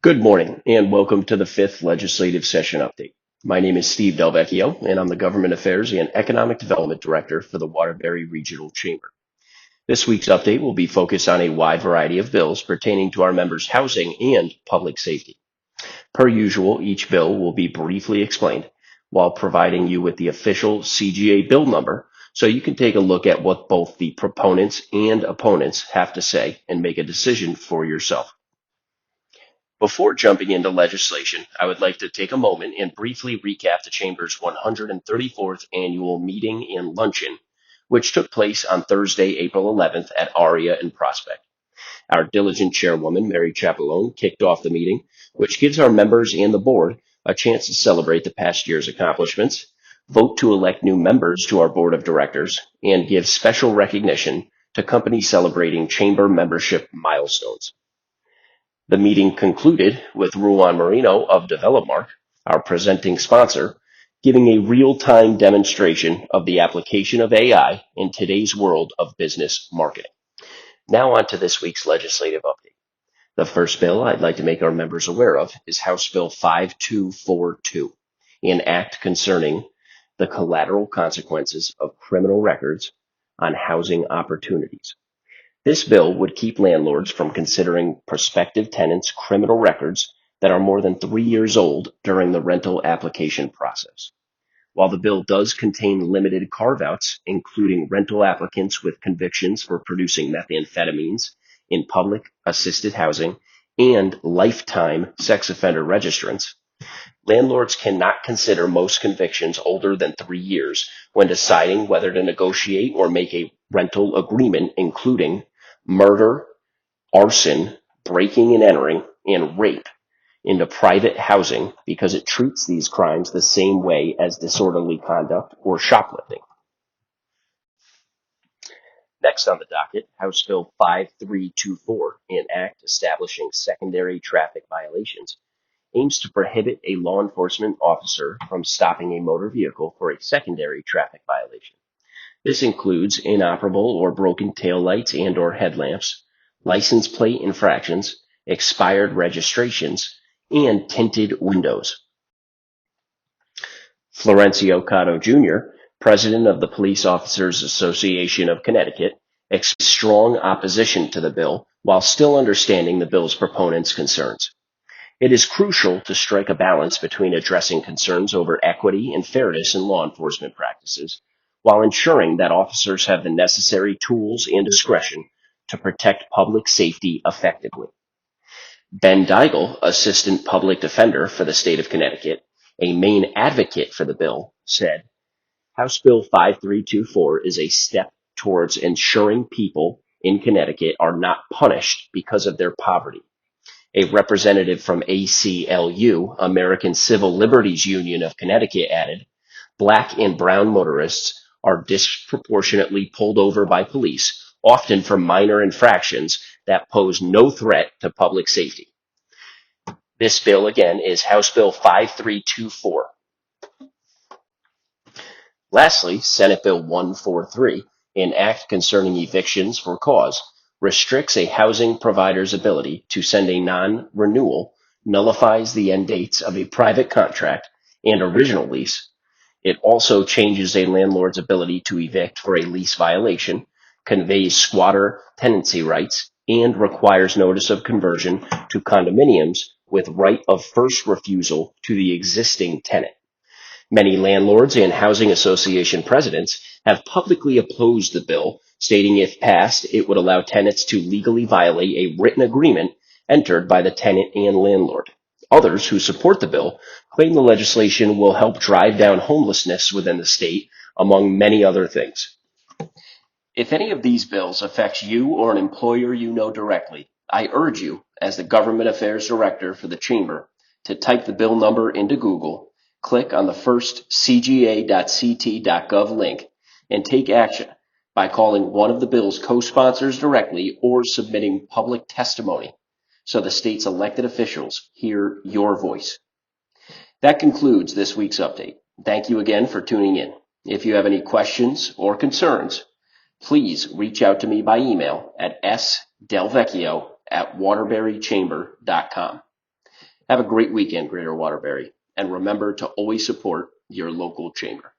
Good morning and welcome to the fifth legislative session update. My name is Steve Delvecchio and I'm the Government Affairs and Economic Development Director for the Waterbury Regional Chamber. This week's update will be focused on a wide variety of bills pertaining to our members' housing and public safety. Per usual, each bill will be briefly explained while providing you with the official CGA bill number so you can take a look at what both the proponents and opponents have to say and make a decision for yourself. Before jumping into legislation, I would like to take a moment and briefly recap the Chamber's 134th annual meeting and luncheon, which took place on Thursday, April 11th at Aria in Prospect. Our diligent chairwoman, Mary Chapelone, kicked off the meeting, which gives our members and the board a chance to celebrate the past year's accomplishments, vote to elect new members to our board of directors, and give special recognition to companies celebrating Chamber membership milestones. The meeting concluded with Ruan Marino of DevelopMark, our presenting sponsor, giving a real-time demonstration of the application of AI in today's world of business marketing. Now on to this week's legislative update. The first bill I'd like to make our members aware of is House Bill 5242, an act concerning the collateral consequences of criminal records on housing opportunities. This bill would keep landlords from considering prospective tenants' criminal records that are more than 3 years old during the rental application process. While the bill does contain limited carve-outs, including rental applicants with convictions for producing methamphetamines in public assisted housing and lifetime sex offender registrants, landlords cannot consider most convictions older than 3 years when deciding whether to negotiate or make a rental agreement, including murder, arson, breaking and entering, and rape into private housing because it treats these crimes the same way as disorderly conduct or shoplifting. Next on the docket, House Bill 5324, an act establishing secondary traffic violations, aims to prohibit a law enforcement officer from stopping a motor vehicle for a secondary traffic violation. This includes inoperable or broken taillights and or headlamps, license plate infractions, expired registrations, and tinted windows. Florencio Cotto Jr., president of the Police Officers Association of Connecticut, expressed strong opposition to the bill while still understanding the bill's proponents' concerns. It is crucial to strike a balance between addressing concerns over equity and fairness in law enforcement practices, while ensuring that officers have the necessary tools and discretion to protect public safety effectively. Ben Deigel, Assistant Public Defender for the state of Connecticut, a main advocate for the bill, said, House Bill 5324 is a step towards ensuring people in Connecticut are not punished because of their poverty. A representative from ACLU, American Civil Liberties Union of Connecticut, added, Black and brown motorists are disproportionately pulled over by police, often for minor infractions that pose no threat to public safety. This bill, again, is House Bill 5324. Lastly, Senate Bill 143, an act concerning evictions for cause, restricts a housing provider's ability to send a non-renewal, nullifies the end dates of a private contract and original lease. It also changes a landlord's ability to evict for a lease violation, conveys squatter tenancy rights, and requires notice of conversion to condominiums with right of first refusal to the existing tenant. Many landlords and housing association presidents have publicly opposed the bill, stating if passed, it would allow tenants to legally violate a written agreement entered by the tenant and landlord. Others who support the bill claim the legislation will help drive down homelessness within the state, among many other things. If any of these bills affects you or an employer you know directly, I urge you, as the Government Affairs Director for the Chamber, to type the bill number into Google, click on the first cga.ct.gov link, and take action by calling one of the bill's co-sponsors directly or submitting public testimony so the state's elected officials hear your voice. That concludes this week's update. Thank you again for tuning in. If you have any questions or concerns, please reach out to me by email at sdelvecchio@waterburychamber.com. Have a great weekend, Greater Waterbury, and remember to always support your local chamber.